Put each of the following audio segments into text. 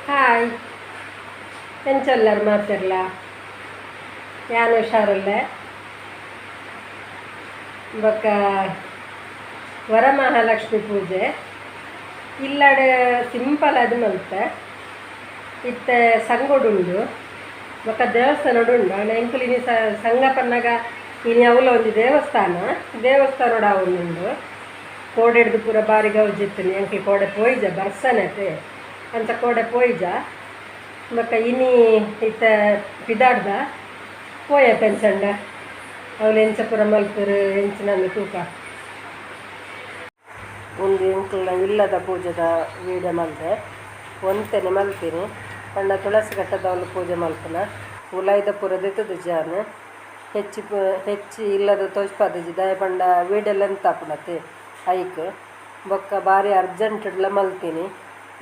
Hi, ಎಂಚೆಲ್ಲರು ಮಾತಿರಲ್ಲ, ಯಾನು ಹುಷಾರಲ್ಲೇ ಬೊಕ್ಕ ವರಮಹಾಲಕ್ಷ್ಮಿ ಪೂಜೆ ಇಲ್ಲಡೆ ಸಿಂಪಲ್ ಅದು ಮಲ್ತೆ ಇತ್ತೆ ಸಂಗೊಡುಂಡು ಬೊಕ್ಕ ದೇವಸ್ಥಾನಡುಂಡು ಅಣ್ಣ ಎಂಕುಲಿನಿ ಸಂಘ ಪನ್ನಗ ಇನಿ ಅವಲ ಒಂದು ದೇವಸ್ಥಾನೋಡ ಅವನುಂಡು ಕೋಡೆಡ್ದು ಪೂರ ಬಾರಿ ಗೌಜಿತ್ತನಿ ಅಂಕಿ ಕೋಡೆ ಪೋಯ್ಜ ಬರ್ಸನತೆ ಅಂತ ಕೋಡೆ ಪೋಯ್ಜ ಬೊಕ್ಕ ಇನಿ ಇತ್ತ ಪಿದಾಡ್ದ ಪೋಯ ಪೆಂಚಂಡ ಅವಳು ಎಂಚ ಪೂರ ಮಲ್ಪರು ಎಂಚಿನ ತೂಕ ಒಂದು ಎಂಕಲ್ನ ಇಲ್ಲದ ಪೂಜೆದ ವೀಡಿಯೋ ಮಲ್ದೆ ಒಂತೆನೆ ಮಲ್ತೀನಿ ಪಂಡ ತುಳಸಿ ಕಟ್ಟದವಳು ಪೂಜೆ ಮಲ್ಪನ ಉಲಾಯ್ದ ಪುರದಿತ್ತದು ಜಾನ್ ಹೆಚ್ಚಿ ಇಲ್ಲದ ತೋಚ್ಪಾದಜಿ ದಯ ಪಂಡ ವೀಡಿಯೋಲ್ಲ ಎಂತ ಪುಣತೆ ಐಕ್ ಬೊಕ್ಕ ಬಾರಿ ಅರ್ಜೆಂಟ್ಲ ಮಲ್ತೀನಿ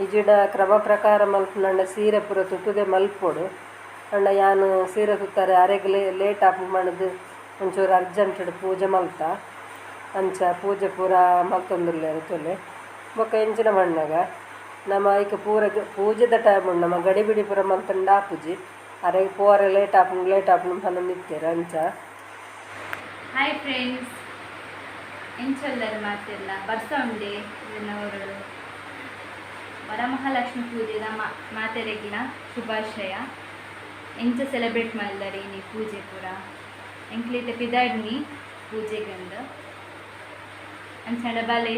ಇಜಿಡ ಕ್ರಮ ಪ್ರಕಾರ ಮಲ್ಪನಂಡ ಸೀರೆ ಪೂರ ತುತ್ತುದೆ ಮಲ್ಪೊಡು ಅಂಡ ಯಾನು ಸೀರೆ ತುತ್ತಾರೆ ಅರೆಗೆ ಲೇಟ್ ಆಪ್ ಮಾಡಿದು ಒಂಚೂರು ಅರ್ಜೆಂಟ್ ಪೂಜೆ ಮಲ್ತ ಅಂಚ ಪೂಜೆ ಪೂರ ಮಲ್ತೊಂದುಲ್ಲೇರು ತೊಲೆ ಬೊಕ್ಕ ಎಂಚಿನ ಮಣ್ಣಾಗ ನಮ್ಮ ಐಕ ಪೂರ ಪೂಜೆದ ಟೈಮ್ ಉಂಡು ನಮ್ಮ ಗಡಿಬಿಡಿ ಪೂರ ಮಲ್ತಂಡ ಆಪುಜಿ ಅರೆಗೆ ಪೋರೆ ಲೇಟ್ ಆಪುನು ಪನ ನಿಂತೇರು ಅಂಚ. ಹಾಯ್ ಫ್ರೆಂಡ್ಸ್, ಎಂಚೆಲ್ಲರು ಮಾತೆಲ್ಲ ಬರ್ಸ ಉಂಡೆ ಹೊರಡು ವರಮಹಾಲಕ್ಷ್ಮಿ ಪೂಜೆದ ಮಾತೆರೆಗಿನ ಶುಭಾಶಯ. ಎಂಚ ಸೆಲೆಬ್ರೇಟ್ ಮಾಡಿದಾರೆ ನೀ ಪೂಜೆ ಪೂರ ಎಂಕ್ಲೈತೆ ಪಿದಾಡ್ನಿ ಪೂಜೆಗಂದ ಅಂಚಂಡ ಬಾಲೆ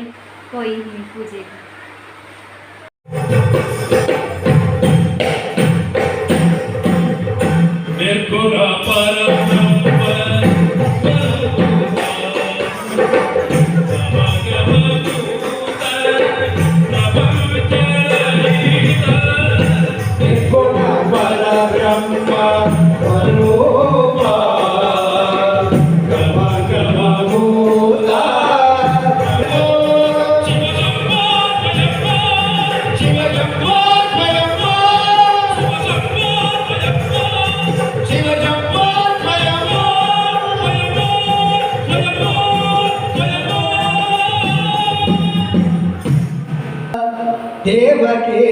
ಹೋಯಿ ನೀ ಪೂಜೆಗೆ. ದೇವಕೇ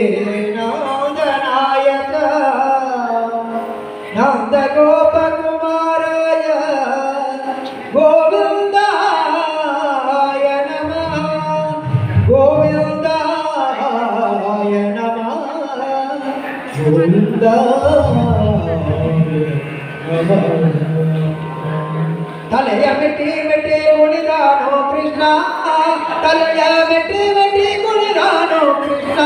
ನಂದನಾಯಕ ನಂದ ಗೋಪಕುಮಾರಾಯ ಗೋವಿಂದಾಯ ನಮಃ ಗೋವಿಂದಾಯ ನಮಃ ಗೋವಿಂದಾಯ ನಮಃ. ತಲೆಯ ಮೆಟ್ಟಿ ಮೆಟ್ಟಿ ಕುಣಿದಾನೋ ಕೃಷ್ಣ, ತಲೆಯ ಮೆಟ್ಟಿ ಮೆಟ್ಟಿ ಕುಣಿದಾನೋ ಕೃಷ್ಣ.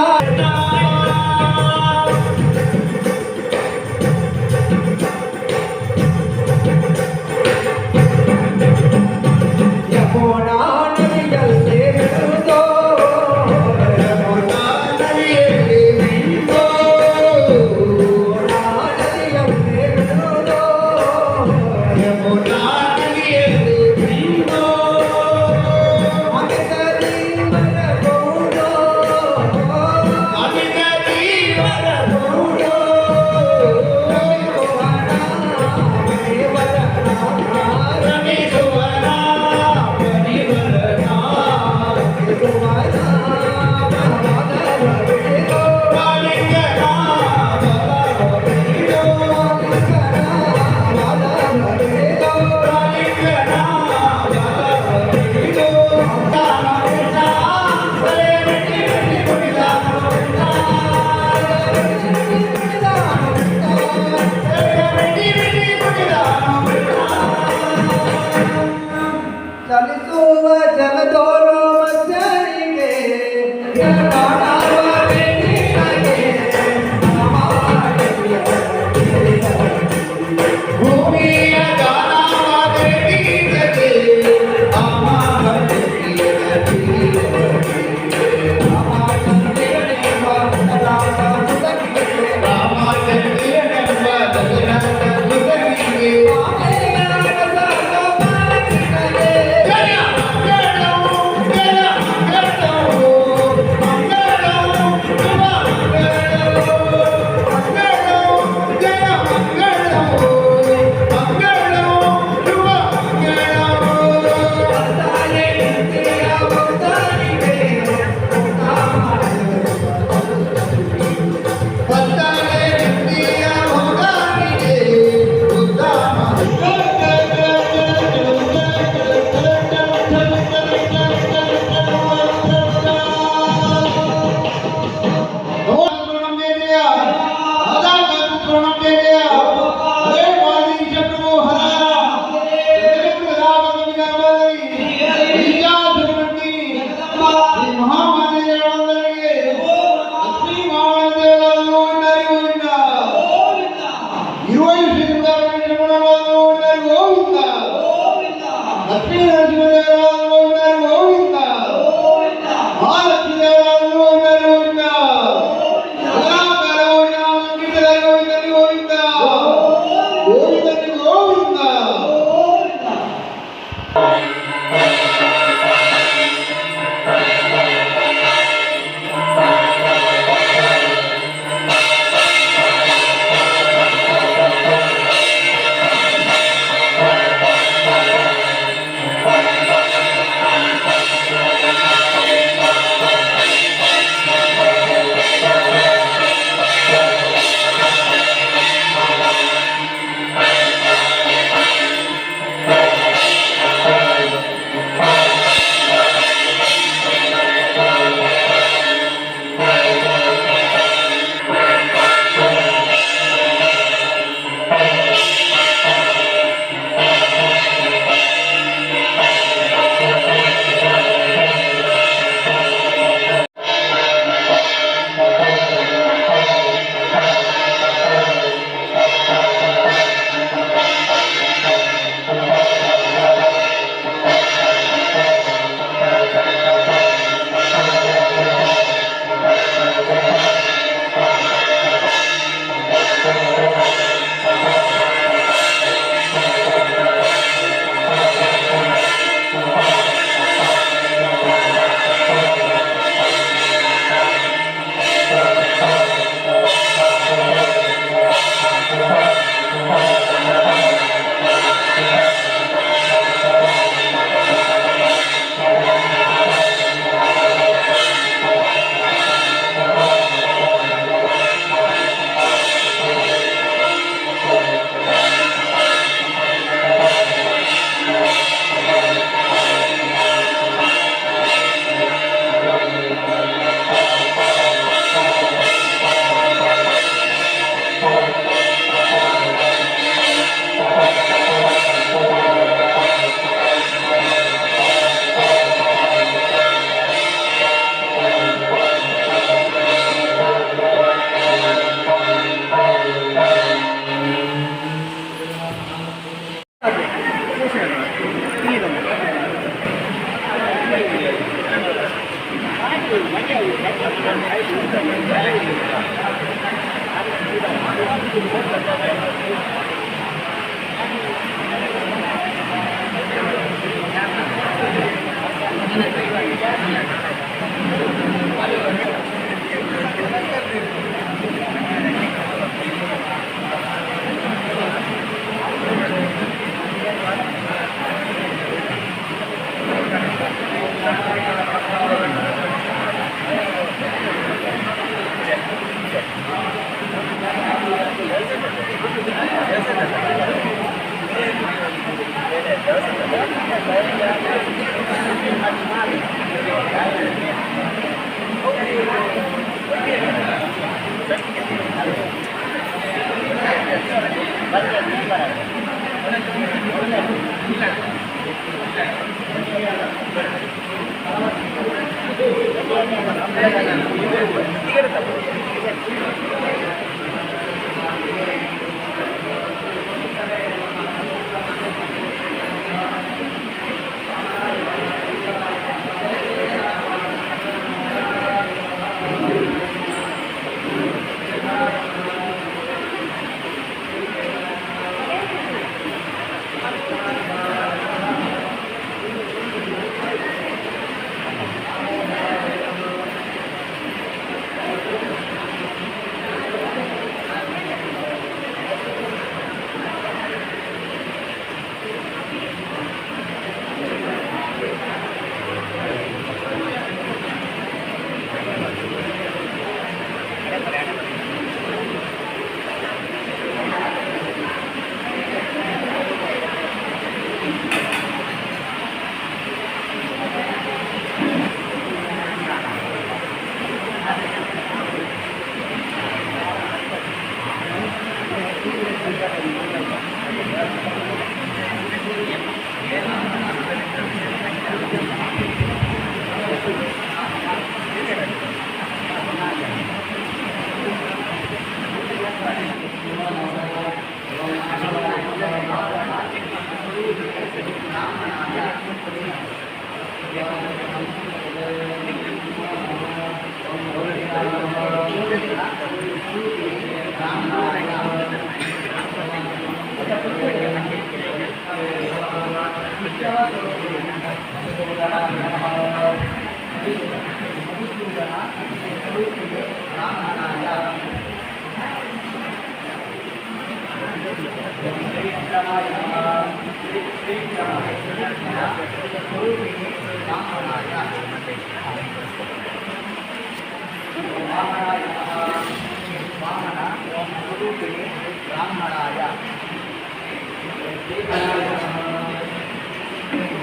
ಯಮುನಾ ನದಿಯಲ್ಲಿ ಬಿಡುವುದೋ, ಯಮುನಾ ನದಿಯಲ್ಲಿ ಬಿಡುವುದೋ, ನದಿಯಲ್ಲಿ ಬಿಡುವುದೋ, ಯಮುನಾ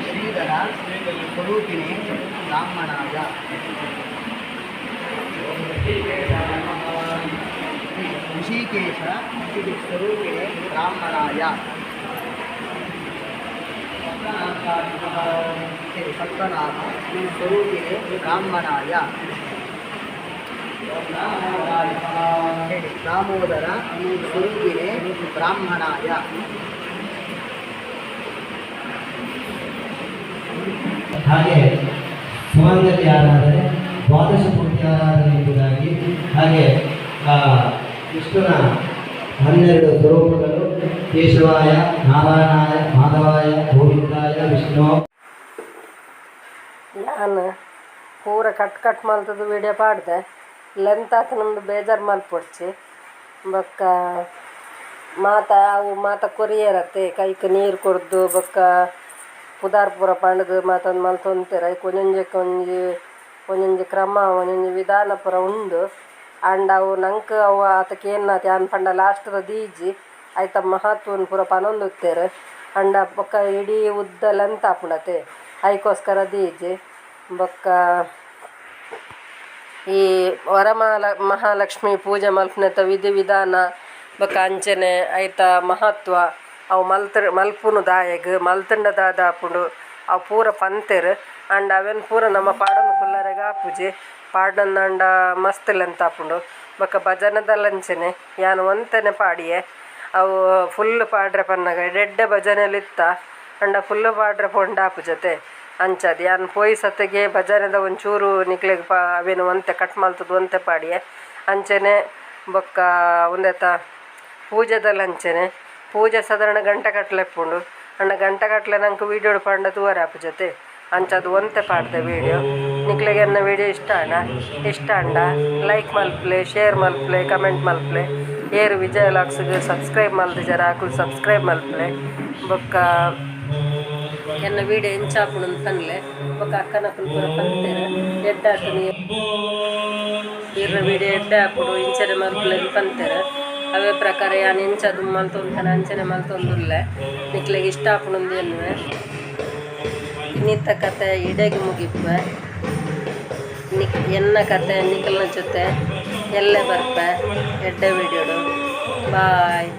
ಶ್ರೀಧರ ಸ್ವರೂಪಿಣಿ ಬ್ರಾಹ್ಮಣಾಯ ಋಷಿಕೇಶ ಸ್ವರೂಪಿಣಿ ಬ್ರಾಹ್ಮಣಾಯ ಪದ್ಮನಾಭ ಸ್ವರೂಪಿಣಿ ಬ್ರಾಹ್ಮಣಾಯ ದಾಮೋದರ ಸ್ವರೂಪಿಣಿ ಬ್ರಾಹ್ಮಣಾಯ ಹಾಗೆ ಸುಮಂಗಲಿ ಆರಾಧನೆ, ದ್ವಾದಶ ಮೂರ್ತಿ ಆರಾಧನೆ ಎಂಬುದಾಗಿ, ಹಾಗೆ ವಿಷ್ಣುನ 12 ಸ್ವರೂಪಗಳು ಕೇಶವಾಯ, ನಾರಾಯಣಾಯ, ಮಾಧವಾಯ, ಗೋವಿಂದಾಯ, ವಿಷ್ಣು. ನಾನು ಪೂರ ಕಟ್ ಮಲ್ತದ್ದು ವಿಡಿಯೋ ಪಾಡ್ದೆ ಲೆಂತ್ ಆತ ನಮ್ದು ಬೇಜಾರು ಮಲ್ಪೊಡ್ಚಿ ಬೊಕ್ಕ ಮಾತ ಕೊರಿಯರತ್ತೆ ಕೈಗೆ ನೀರು ಕೊಡ್ದು ಬೊಕ್ಕ ಪುದಾರ್ ಪೂರ ಪಂಡ್ದು ಮಾತೊಂದು ಮಲ್ತೊಂತೀರ ಒಂಜೊಂಜಿ ಕ್ರಮ ಒಂಜೊಂಜಿ ವಿಧಾನ ಪೂರ ಉಂಡು ಆಂಡ್ ಅವು ನಂಗೆ ಅವು ಆತಕ್ಕೆ ಏನಾತಿ ಅನ್ ಪಂಡ ಲಾಸ್ಟ್ದ ದೀಜಿ ಆಯ್ತ ಮಹತ್ವನ ಪೂರ ಪನೊಂದುತ್ತೇರು ಅಂಡ ಬೊಕ್ಕ ಇಡೀ ಉದ್ದ ಲೆಂತ್ ಆಪುಂಡತೆ ಐಕೋಸ್ಕರ ದೀಜಿ ಬೊಕ್ಕ ಈ ಮಹಾಲಕ್ಷ್ಮಿ ಪೂಜೆ ಮಲ್ಪನೆತ ವಿಧಾನ ಬೊಕ್ಕ ಅಂಚನೆ ಐತ ಮಹತ್ವ ಅವು ಮಲ್ಪುನು ದಾಯಗ್ ಮಲ್ತಂಡ ದಾದಾಪುಂಡು ಅವು ಪೂರ ಪಂತೆರ್ ಅಂಡ್ ಅವೆನ್ ಪೂರ ನಮ್ಮ ಪಾಡೊಂದು ಕುಲ್ಲರೆಗ ಆಪುಜಿ ಪಾಡೊಂದಂಡ ಮಸ್ತ್ ಲೆಂತ್ ಆಪುಂಡು ಬೊಕ್ಕ ಭಜನದಲ್ಲಂಚನೆ ಯಾನು ಒಂತೆನೆ ಪಾಡಿಯೆ ಅವು ಫುಲ್ ಪಾಡ್ರೆ ಪನ್ನಗ ಎಡ್ಡೆ ಭಜನೆಲಿತ್ತ ಅಂಡ ಫುಲ್ ಪಾಡ್ರೆ ಪೊಂಡ ಆಪುಜತೆ ಅಂಚದು ಯಾನ್ ಪೋಯಿ ಸತೆಗೆ ಬಜಾರಿಂದ ಒಂಚೂರು ನಿಕ್ಲೆಗ್ ಅವೇನು ಒಂತೆ ಕಟ್ ಮಲ್ತದ್ದು ಒಂತೆ ಪಾಡಿಯೆ ಅಂಚನೆ ಬೊಕ್ಕ ಒಂದೆತ ಪೂಜೆದಲ್ಲಿ ಅಂಚನೆ ಪೂಜೆ ಸಾಧಾರಣ ಗಂಟೆ ಕಟ್ಲೆ ಎಪ್ಪುಂಡು ಅಣ್ಣ ಗಂಟೆ ಕಟ್ಲೆ ನಂಗೆ ವೀಡಿಯೋ ಪಂಡ ತೂವರೆ ಆಪು ಜೊತೆ ಅಂಚದು ಒಂತೆ ಪಾಡ್ದೆ ವೀಡಿಯೋ ನಿಕ್ಲೆಗೆ ನನ್ನ ವೀಡಿಯೋ ಇಷ್ಟ ಅಂಡ ಲೈಕ್ ಮಲ್ಪ್ಲೆ ಶೇರ್ ಮಲ್ಪ್ಲೆ ಕಮೆಂಟ್ ಮಲ್ಪ್ಲೆ ಏರು ವಿಜಯ ಲಾಕ್ಸ್ಗೆ ಸಬ್ಸ್ಕ್ರೈಬ್ ಮಲ್ದೆ ಜರ ಹಾಕುದು ಸಬ್ಸ್ಕ್ರೈಬ್ ಮಲ್ಪ್ಲೆ ಬೊಕ್ಕ ಎನ್ನ ವೀಡಿಯೋ ಎಂಚಾಪುಡು ಅಂತನ್ಲೆ ಬೊಕ್ಕ ಅಕ್ಕನ ಪುಲ್ಪುರ ಪಂತೇನೆ ಎಡ್ಡಾಟು ಇರ್ರ ವೀಡಿಯೋ ಎಡ್ಡೆ ಹಾಪುಡು ಇಂಚನೆ ಮಲ್ಪ್ಲೆ ಪಂತೇನೆ ಅವೇ ಪ್ರಕಾರ ಯಾನು ಎಂಚದು ಮಲ್ತೊಂತಾನೆ ಅಂಚನೆ ಮಲ್ತೊಂದುಲ್ಲೆ ನಿಕ್ಲೆಗೆ ಇಷ್ಟ ಆಪುಣಂದು ಎನ್ನುವೆ ಇನ್ನಿತ್ತ ಕತೆ ಇಡೆಗೆ ಮುಗಿಪ್ಪೆ ಎನ್ನ ಕತೆ ನಿಖಲ್ನ ಜೊತೆ ಎಲ್ಲೇ ಬರ್ಪೆ ಎಡ್ಡೆ ವೀಡಿಯೋಡು ಬಾಯ್.